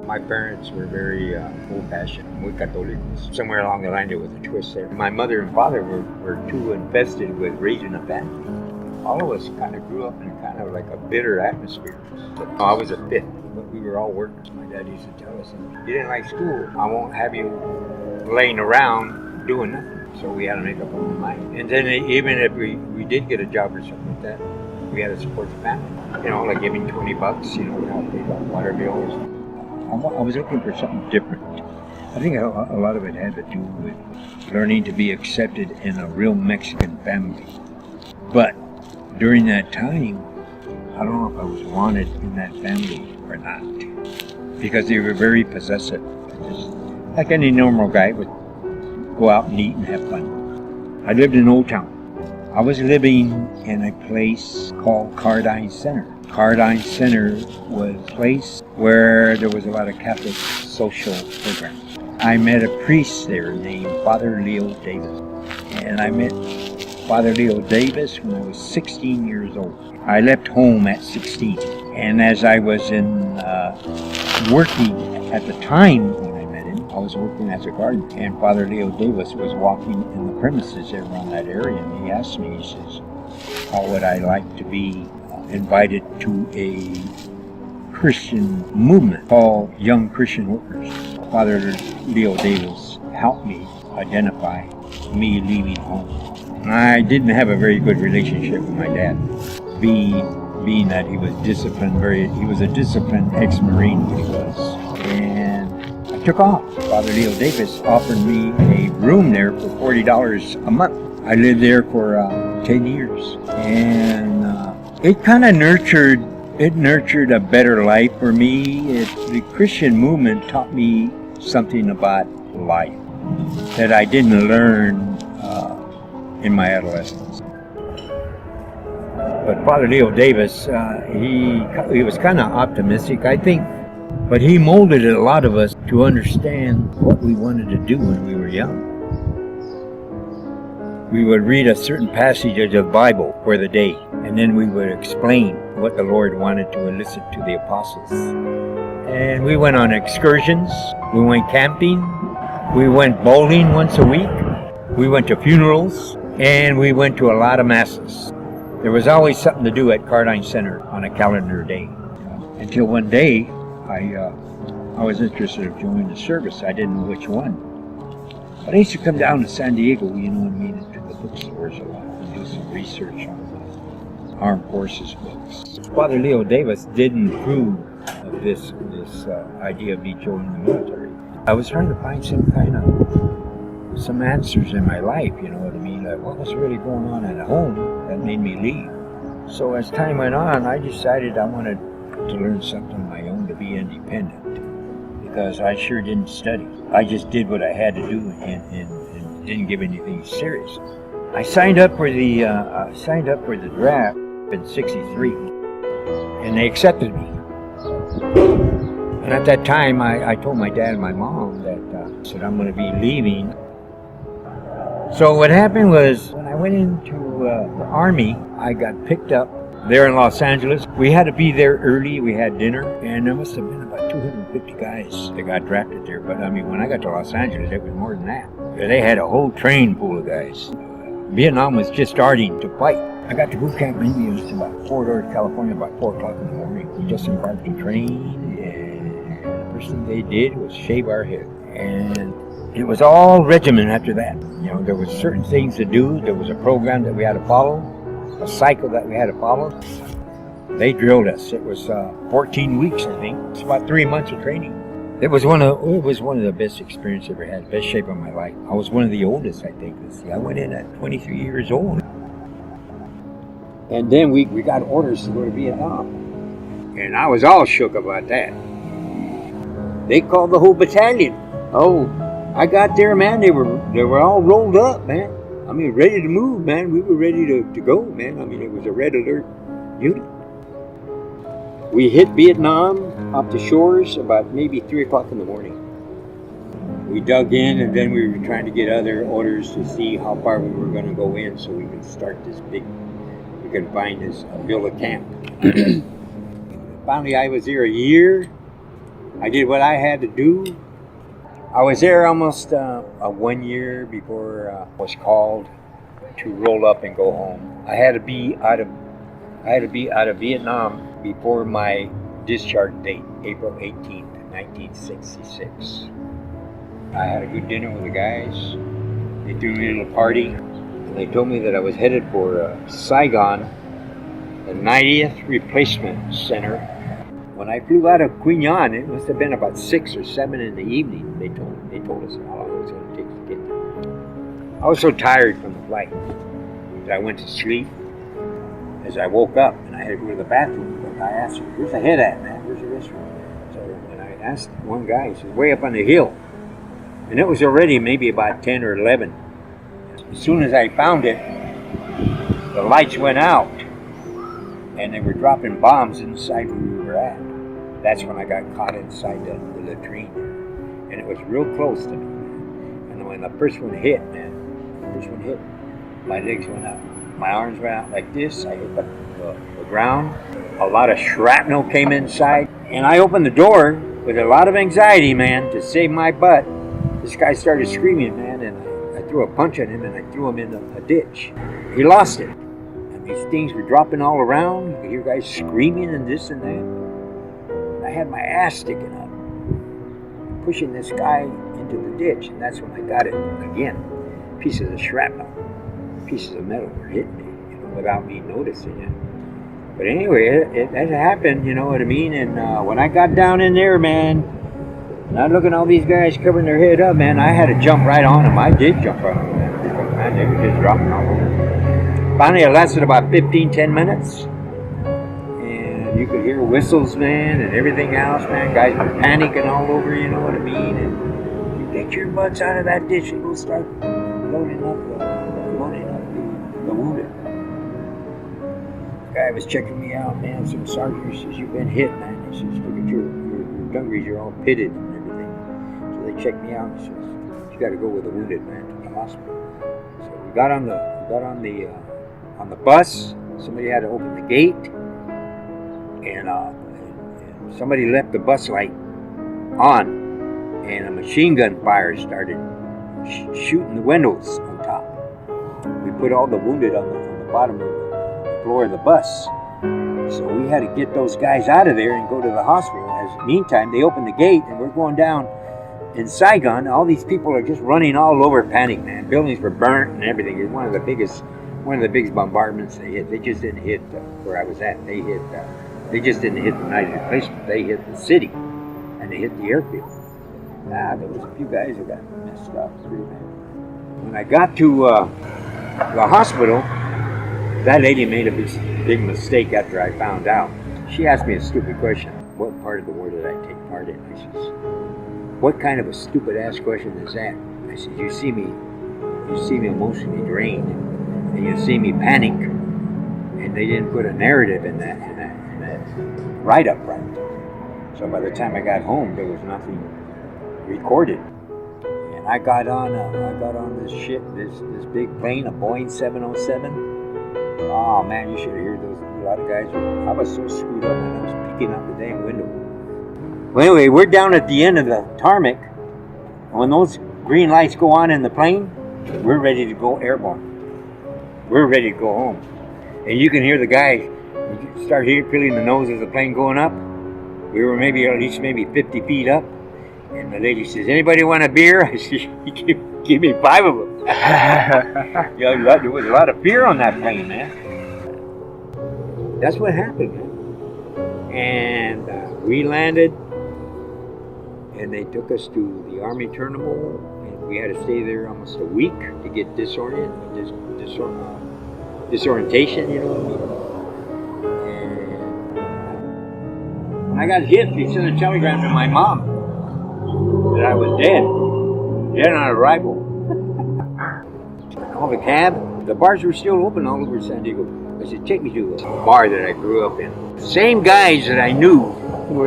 My parents were very old-fashioned, muy católicos. Somewhere along the line there was a twist there. My mother and father were too invested with raising a family. All of us kind of grew up in kind of like a bitter atmosphere. I was a fifth, but we were all workers. My dad used to tell us, you didn't like school, I won't have you laying around doing nothing. So we had to make up our own mind. And then even if we did get a job or something like that, we had to support the family. You know, like giving $20, you know, we had to pay the water bills. I was looking for something different. I think a lot of it had to do with learning to be accepted in a real Mexican family. But during that time, I don't know if I was wanted in that family or not. Because they were very possessive. Just like any normal guy would go out and eat and have fun. I lived in Old Town. I was living in a place called Cardine Center. Cardine Center was a place where there was a lot of Catholic social programs. I met a priest there named Father Leo Davis. And I met Father Leo Davis when I was 16 years old. I left home at 16. And as I was working at the time when I met him, I was working as a gardener. And Father Leo Davis was walking in the premises there around that area. And he asked me, he says, how would I like to be invited to a Christian movement called Young Christian Workers. Father Leo Davis helped me identify me leaving home. I didn't have a very good relationship with my dad, being that he was disciplined. He was a disciplined ex-Marine, what he was. And I took off. Father Leo Davis offered me a room there for $40 a month. I lived there for 10 years. And it kind of nurtured a better life for me. The Christian movement taught me something about life that I didn't learn in my adolescence. But Father Leo Davis, he was kind of optimistic, I think, but he molded a lot of us to understand what we wanted to do when we were young. We would read a certain passage of the Bible for the day, and then we would explain what the Lord wanted to elicit to the apostles. And we went on excursions, we went camping, we went bowling once a week, we went to funerals, and we went to a lot of masses. There was always something to do at Cardine Center on a calendar day. Until one day, I was interested in joining the service. I didn't know which one. But I used to come down to San Diego, you know what I mean, to the bookstores a lot and do some research on the armed forces books. Father Leo Davis didn't approve of this idea of me joining the military. I was trying to find some answers in my life, you know what I mean, like what was really going on at home that made me leave. So as time went on, I decided I wanted to learn something on my own, to be independent, because I sure didn't study. I just did what I had to do and didn't give anything serious. I signed up for the draft in '63, and they accepted me. And at that time, I told my dad and my mom that I said I'm going to be leaving. So what happened was, when I went into the Army, I got picked up there in Los Angeles. We had to be there early. We had dinner, and there must have been about 250 guys that got drafted there. But I mean, when I got to Los Angeles, it was more than that. They had a whole train full of guys. Vietnam was just starting to fight. I got to boot camp maybe it was about Fort Ord, California, about 4 o'clock in the morning. We just embarked the train, and the first thing they did was shave our head. And it was all regimen after that. You know, there was certain things to do. There was a program that we had to follow, a cycle that we had to follow. They drilled us. It was 14 weeks, I think. It's about 3 months of training. It was one of the best experiences I ever had, best shape of my life. I was one of the oldest, I think. I went in at 23 years old. And then we got orders to go to Vietnam. And I was all shook about that. They called the whole battalion. Oh, I got there, man. They were all rolled up, man. I mean, ready to move, man. We were ready to go, man. I mean, it was a red alert unit. We hit Vietnam off the shores about maybe 3 o'clock in the morning. We dug in, and then we were trying to get other orders to see how far we were going to go in so we could start this we could find this, build a camp. Finally, I was there a year, I did what I had to do. I was there almost 1 year before I was called to roll up and go home. I had to be out of Vietnam before my discharge date, April 18th, 1966. I had a good dinner with the guys. They threw me in a party, and they told me that I was headed for Saigon, the 90th Replacement Center. When I flew out of Quy Nhon, it must have been about 6 or 7 in the evening. They told us how long it was going to take to get there. I was so tired from the flight that I went to sleep. As I woke up, and I had to go to the bathroom, but I asked him, "Where's the head at, man? Where's the restroom?" So when I asked one guy, he said, "Way up on the hill." And it was already maybe about 10 or 11. As soon as I found it, the lights went out, and they were dropping bombs inside where we were at. That's when I got caught inside the latrine. And it was real close to me. And when the first one hit, my legs went out. My arms went out like this. I hit the ground. A lot of shrapnel came inside. And I opened the door with a lot of anxiety, man, to save my butt. This guy started screaming, man, and I threw a punch at him and I threw him in a ditch. He lost it. And these things were dropping all around. You could hear guys screaming and this and that. And I had my ass sticking up, pushing this guy into the ditch. And that's when I got it again. Pieces of shrapnel, pieces of metal were hitting me, without me noticing it. But anyway, it happened, you know what I mean? And when I got down in there, man, and I look at all these guys covering their head up, man, I had to jump right on them. I did jump on them, man. They were just dropping all over. Finally, it lasted about 10 minutes. And you could hear whistles, man, and everything else, man. Guys were panicking all over, you know what I mean? And you get your butts out of that ditch and go start loading up the wounded. The guy was checking me out, man. Some sergeant says, "You've been hit, man." He says, "Look at your dungarees, you're all pitted and everything." So they checked me out and says, "You got to go with the wounded, man, to the hospital." So we got on the bus. Somebody had to open the gate, and somebody left the bus light on, and a machine gun fire started shooting the windows on top. We put all the wounded on the bottom of the floor of the bus. So we had to get those guys out of there and go to the hospital. Meantime, they opened the gate and we're going down in Saigon. All these people are just running all over, panic, man. Buildings were burnt and everything. It's one of the biggest bombardments they hit. They just didn't hit where I was at. They just didn't hit the 90th Replacement. They hit the city and they hit the airfield. There was a few guys who got messed up pretty bad. When I got to the hospital, that lady made a big mistake after I found out. She asked me a stupid question. What part of the war did I take part in? I says, "What kind of a stupid ass question is that?" I said, you see me emotionally drained, and you see me panic, and they didn't put a narrative in that write-up right. So by the time I got home, there was nothing recorded. And I got on this shit, this big plane, a Boeing 707. Oh man, you should have heard those. A lot of guys I was so screwed up, and I was picking up the damn window. Well, anyway, we're down at the end of the tarmac. When those green lights go on in the plane, we're ready to go airborne. We're ready to go home. And you can hear the guy start feeling the nose of the plane going up. We were at least 50 feet up. And the lady says, "Anybody want a beer?" I said, give me 5 of them. There was a lot of fear on that plane, man. That's what happened, man. And we landed, and they took us to the Army terminal, and we had to stay there almost a week to get disorientation, you know what I mean? And when I got hit, they sent a telegram to my mom that I was dead on arrival. Called a cab. The bars were still open all over San Diego. I said, "Take me to a bar that I grew up in." Same guys that I knew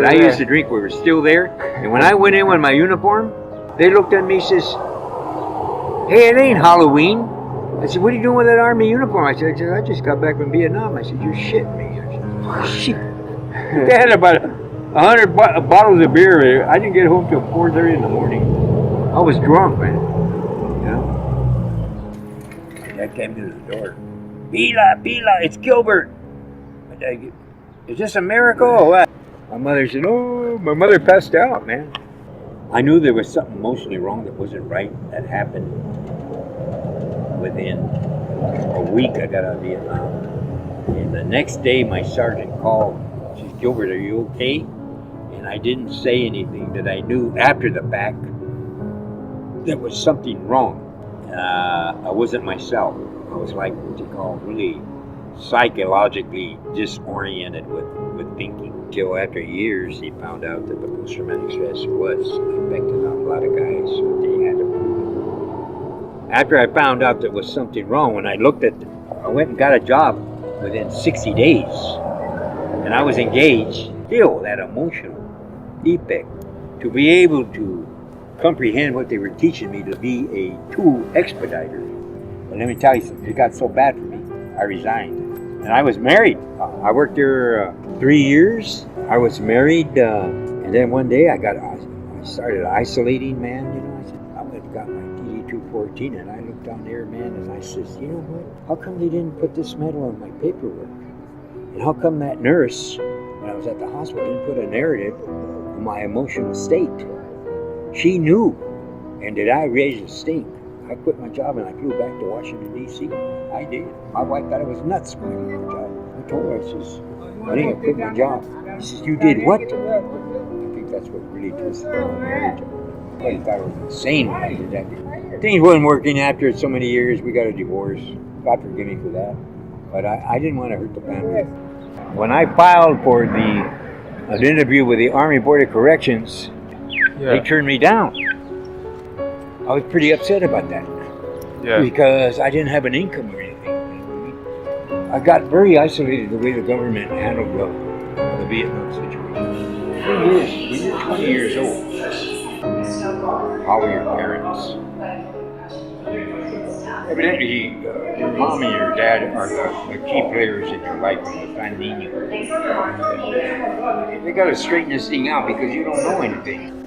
that I used to drink were still there. And when I went in with my uniform, they looked at me and says, "Hey, it ain't Halloween." I said, "What are you doing with that Army uniform?" I said, "I just got back from Vietnam." I said, "You're shitting me." I said, "Shit." They had about bottles of beer. I didn't get home till 4:30 in the morning. I was drunk, man. You know? My dad came to the door. Bila, it's Gilbert. My dad, is this a miracle or what? My mother said, oh, my mother passed out, man. I knew there was something emotionally wrong that wasn't right. That happened within a week. I got out of Vietnam. And the next day, my sergeant called. She said, Gilbert, are you okay? And I didn't say anything that I knew after the fact there was something wrong. I wasn't myself. I was like what you call really psychologically disoriented with thinking. Till after years, he found out that the post-traumatic stress was affecting a lot of guys, so they had to prove it. After I found out there was something wrong, when I looked at I went and got a job within 60 days, and I was engaged. Still, that emotional effect, to be able to comprehend what they were teaching me to be a tool expediter. But let me tell you something, it got so bad for me, I resigned. And I was married. I worked there 3 years. I was married, and then one day I started isolating, man. You know, I said, I went and got my DD-214, and I looked down there, man, and I says, you know what? How come they didn't put this medal on my paperwork? And how come that nurse, when I was at the hospital, didn't put a narrative on my emotional state? She knew, and did I raise a stink? I quit my job and I flew back to Washington, D.C. I did. My wife thought I was nuts when I quit my job. I told her, I says, honey, I quit my job. She says, you did what? I think that's what really twisted my marriage. I thought I was insane when I did that. Things wasn't working after so many years. We got a divorce. God forgive me for that. But I didn't want to hurt the family. When I filed for an interview with the Army Board of Corrections, they turned me down. I was pretty upset about that. Yeah. Because I didn't have an income or anything. I got very isolated the way the government handled the Vietnam situation. 3 years, when you're 20 years old, how are your parents? Evidently, your mom and your dad are the key players in your life when you find meaning. They got to straighten this thing out because you don't know anything.